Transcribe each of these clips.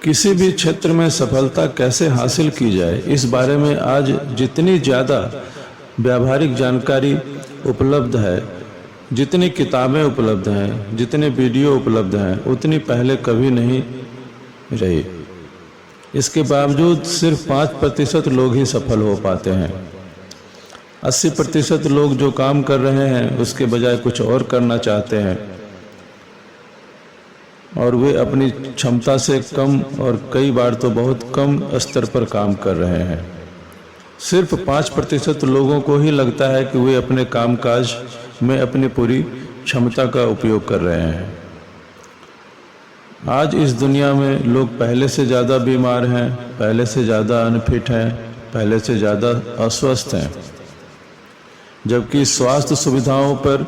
किसी भी क्षेत्र में सफलता कैसे हासिल की जाए, इस बारे में आज जितनी ज़्यादा व्यावहारिक जानकारी उपलब्ध है, जितनी किताबें उपलब्ध हैं, जितने वीडियो उपलब्ध हैं, उतनी पहले कभी नहीं रही। इसके बावजूद सिर्फ 5% लोग ही सफल हो पाते हैं। 80% लोग जो काम कर रहे हैं उसके बजाय कुछ और करना चाहते हैं और वे अपनी क्षमता से कम और कई बार तो बहुत कम स्तर पर काम कर रहे हैं। सिर्फ 5% लोगों को ही लगता है कि वे अपने कामकाज में अपनी पूरी क्षमता का उपयोग कर रहे हैं। आज इस दुनिया में लोग पहले से ज़्यादा बीमार हैं, पहले से ज़्यादा अनफिट हैं, पहले से ज़्यादा अस्वस्थ हैं, जबकि स्वास्थ्य सुविधाओं पर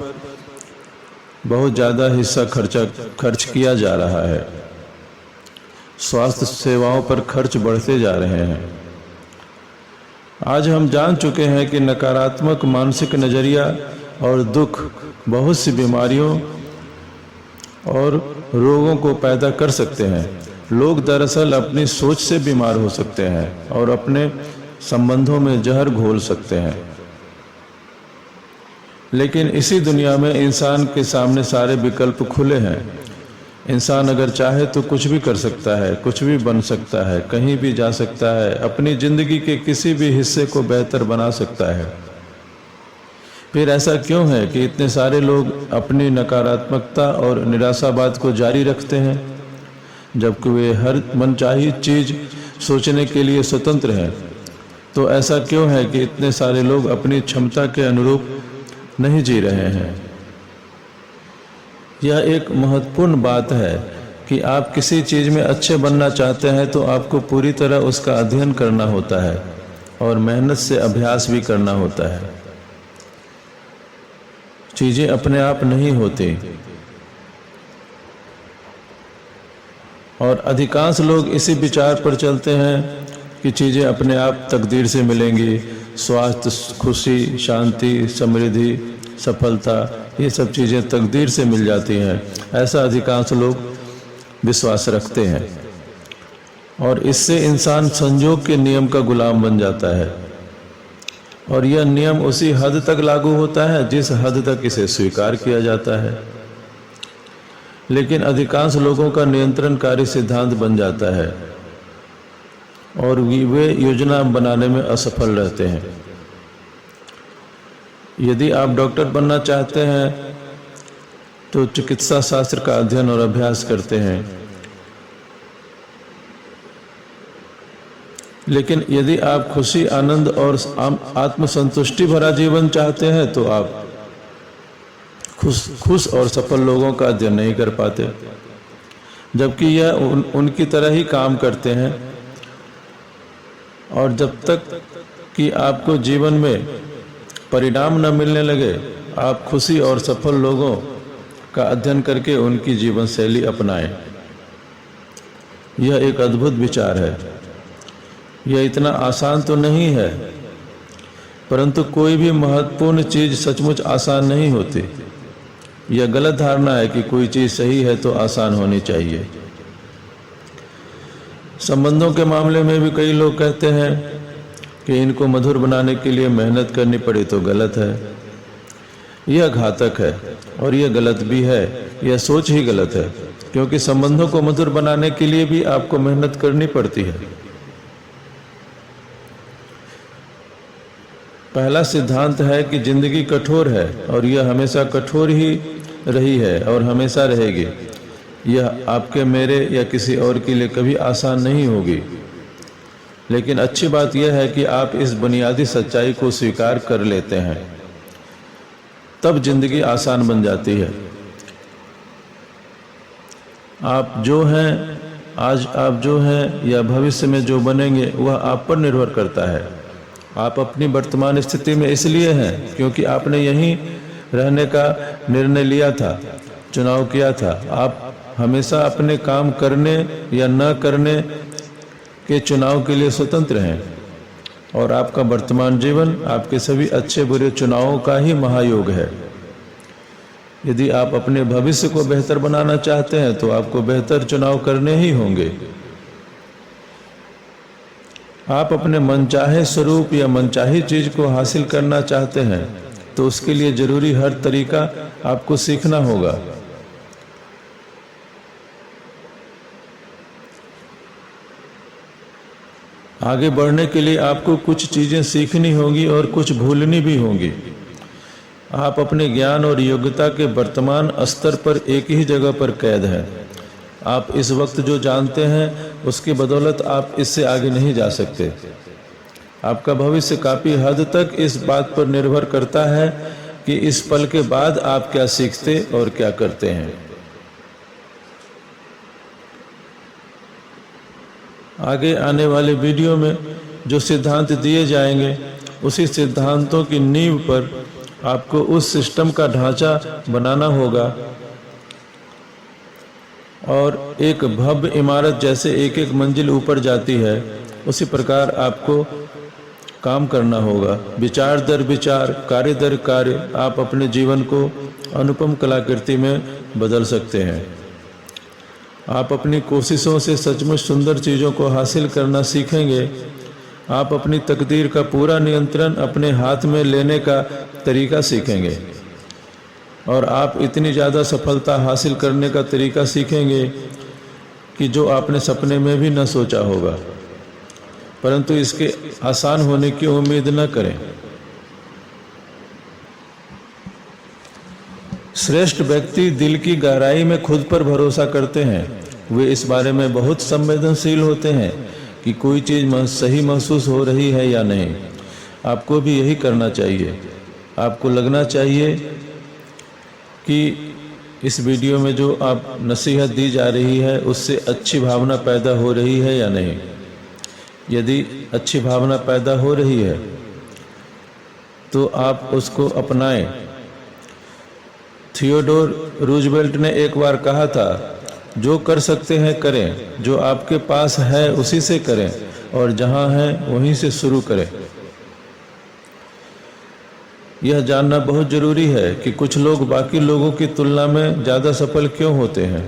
बहुत ज़्यादा हिस्सा खर्च किया जा रहा है। स्वास्थ्य सेवाओं पर खर्च बढ़ते जा रहे हैं। आज हम जान चुके हैं कि नकारात्मक मानसिक नज़रिया और दुख बहुत सी बीमारियों और रोगों को पैदा कर सकते हैं। लोग दरअसल अपनी सोच से बीमार हो सकते हैं और अपने संबंधों में जहर घोल सकते हैं। लेकिन इसी दुनिया में इंसान के सामने सारे विकल्प खुले हैं। इंसान अगर चाहे तो कुछ भी कर सकता है, कुछ भी बन सकता है, कहीं भी जा सकता है, अपनी ज़िंदगी के किसी भी हिस्से को बेहतर बना सकता है। फिर ऐसा क्यों है कि इतने सारे लोग अपनी नकारात्मकता और निराशावाद को जारी रखते हैं, जबकि वे हर मनचाही चीज़ सोचने के लिए स्वतंत्र हैं? तो ऐसा क्यों है कि इतने सारे लोग अपनी क्षमता के अनुरूप नहीं जी रहे हैं? यह एक महत्वपूर्ण बात है कि आप किसी चीज़ में अच्छे बनना चाहते हैं तो आपको पूरी तरह उसका अध्ययन करना होता है और मेहनत से अभ्यास भी करना होता है। चीज़ें अपने आप नहीं होती और अधिकांश लोग इसी विचार पर चलते हैं कि चीज़ें अपने आप तकदीर से मिलेंगी। स्वास्थ्य, खुशी, शांति, समृद्धि, सफलता, ये सब चीज़ें तकदीर से मिल जाती हैं, ऐसा अधिकांश लोग विश्वास रखते हैं और इससे इंसान संयोग के नियम का गुलाम बन जाता है और यह नियम उसी हद तक लागू होता है जिस हद तक इसे स्वीकार किया जाता है। लेकिन अधिकांश लोगों का नियंत्रणकारी सिद्धांत बन जाता है और वे योजना बनाने में असफल रहते हैं। यदि आप डॉक्टर बनना चाहते हैं तो चिकित्सा शास्त्र का अध्ययन और अभ्यास करते हैं, लेकिन यदि आप खुशी, आनंद और आत्मसंतुष्टि भरा जीवन चाहते हैं तो आप खुश और सफल लोगों का अध्ययन नहीं कर पाते, जबकि यह उनकी तरह ही काम करते हैं। और जब तक कि आपको जीवन में परिणाम न मिलने लगे, आप खुशी और सफल लोगों का अध्ययन करके उनकी जीवन शैली अपनाएं। यह एक अद्भुत विचार है। यह इतना आसान तो नहीं है, परंतु कोई भी महत्वपूर्ण चीज़ सचमुच आसान नहीं होती। यह गलत धारणा है कि कोई चीज़ सही है तो आसान होनी चाहिए। संबंधों के मामले में भी कई लोग कहते हैं कि इनको मधुर बनाने के लिए मेहनत करनी पड़ी तो गलत है। यह घातक है और यह गलत भी है। यह सोच ही गलत है, क्योंकि संबंधों को मधुर बनाने के लिए भी आपको मेहनत करनी पड़ती है। पहला सिद्धांत है कि जिंदगी कठोर है और यह हमेशा कठोर ही रही है और हमेशा रहेगी। यह आपके, मेरे या किसी और के लिए कभी आसान नहीं होगी। लेकिन अच्छी बात यह है कि आप इस बुनियादी सच्चाई को स्वीकार कर लेते हैं, तब जिंदगी आसान बन जाती है। आप जो हैं, आज आप जो हैं या भविष्य में जो बनेंगे, वह आप पर निर्भर करता है। आप अपनी वर्तमान स्थिति में इसलिए हैं क्योंकि आपने यहीं रहने का निर्णय लिया था, चुनाव किया था। आप हमेशा अपने काम करने या न करने के चुनाव के लिए स्वतंत्र हैं और आपका वर्तमान जीवन आपके सभी अच्छे बुरे चुनावों का ही महायोग है। यदि आप अपने भविष्य को बेहतर बनाना चाहते हैं तो आपको बेहतर चुनाव करने ही होंगे। आप अपने मनचाहे स्वरूप या मनचाही चीज को हासिल करना चाहते हैं तो उसके लिए जरूरी हर तरीका आपको सीखना होगा। आगे बढ़ने के लिए आपको कुछ चीजें सीखनी होंगी और कुछ भूलनी भी होंगी। आप अपने ज्ञान और योग्यता के वर्तमान स्तर पर एक ही जगह पर कैद हैं। आप इस वक्त जो जानते हैं उसकी बदौलत आप इससे आगे नहीं जा सकते। आपका भविष्य काफी हद तक इस बात पर निर्भर करता है कि इस पल के बाद आप क्या सीखते और क्या करते हैं। आगे आने वाले वीडियो में जो सिद्धांत दिए जाएंगे उसी सिद्धांतों की नींव पर आपको उस सिस्टम का ढांचा बनाना होगा और एक भव्य इमारत जैसे एक एक मंजिल ऊपर जाती है उसी प्रकार आपको काम करना होगा। विचार दर विचार, कार्य दर कार्य आप अपने जीवन को अनुपम कलाकृति में बदल सकते हैं। आप अपनी कोशिशों से सचमुच सुंदर चीज़ों को हासिल करना सीखेंगे। आप अपनी तकदीर का पूरा नियंत्रण अपने हाथ में लेने का तरीका सीखेंगे और आप इतनी ज़्यादा सफलता हासिल करने का तरीका सीखेंगे कि जो आपने सपने में भी न सोचा होगा। परंतु इसके आसान होने की उम्मीद न करें। श्रेष्ठ व्यक्ति दिल की गहराई में खुद पर भरोसा करते हैं। वे इस बारे में बहुत संवेदनशील होते हैं कि कोई चीज़ सही महसूस हो रही है या नहीं। आपको भी यही करना चाहिए। आपको लगना चाहिए कि इस वीडियो में जो आप नसीहत दी जा रही है उससे अच्छी भावना पैदा हो रही है या नहीं। यदि अच्छी भावना पैदा हो रही है तो आप उसको अपनाएं। थियोडोर रूजवेल्ट ने एक बार कहा था, जो कर सकते हैं करें, जो आपके पास है उसी से करें और जहां है वहीं से शुरू करें। यह जानना बहुत जरूरी है कि कुछ लोग बाकी लोगों की तुलना में ज़्यादा सफल क्यों होते हैं।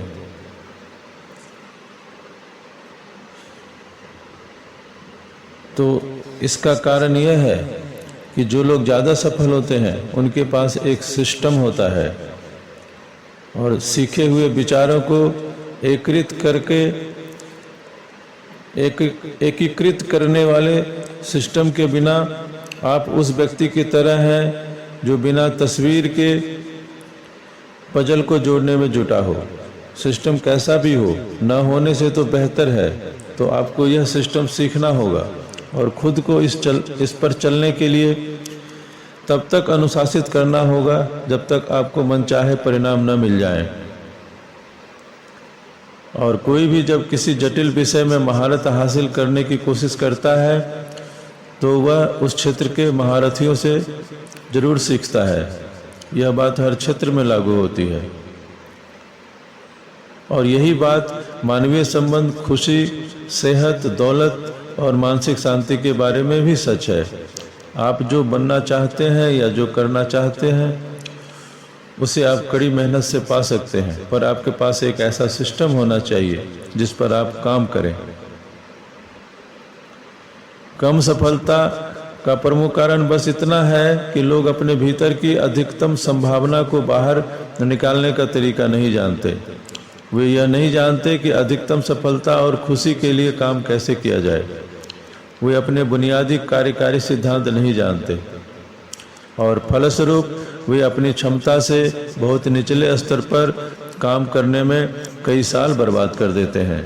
तो इसका कारण यह है कि जो लोग ज़्यादा सफल होते हैं उनके पास एक सिस्टम होता है और सीखे हुए विचारों को एकीकृत करने वाले सिस्टम के बिना आप उस व्यक्ति की तरह हैं जो बिना तस्वीर के पजल को जोड़ने में जुटा हो। सिस्टम कैसा भी हो, न होने से तो बेहतर है। तो आपको यह सिस्टम सीखना होगा और खुद को इस पर चलने के लिए तब तक अनुशासित करना होगा जब तक आपको मनचाहे परिणाम न मिल जाएं। और कोई भी जब किसी जटिल विषय में महारत हासिल करने की कोशिश करता है तो वह उस क्षेत्र के महारथियों से जरूर सीखता है। यह बात हर क्षेत्र में लागू होती है और यही बात मानवीय संबंध, खुशी, सेहत, दौलत और मानसिक शांति के बारे में भी सच है। आप जो बनना चाहते हैं या जो करना चाहते हैं उसे आप कड़ी मेहनत से पा सकते हैं, पर आपके पास एक ऐसा सिस्टम होना चाहिए जिस पर आप काम करें। कम सफलता का प्रमुख कारण बस इतना है कि लोग अपने भीतर की अधिकतम संभावना को बाहर निकालने का तरीका नहीं जानते। वे यह नहीं जानते कि अधिकतम सफलता और खुशी के लिए काम कैसे किया जाए। वे अपने बुनियादी कार्यकारी सिद्धांत नहीं जानते और फलस्वरूप वे अपनी क्षमता से बहुत निचले स्तर पर काम करने में कई साल बर्बाद कर देते हैं।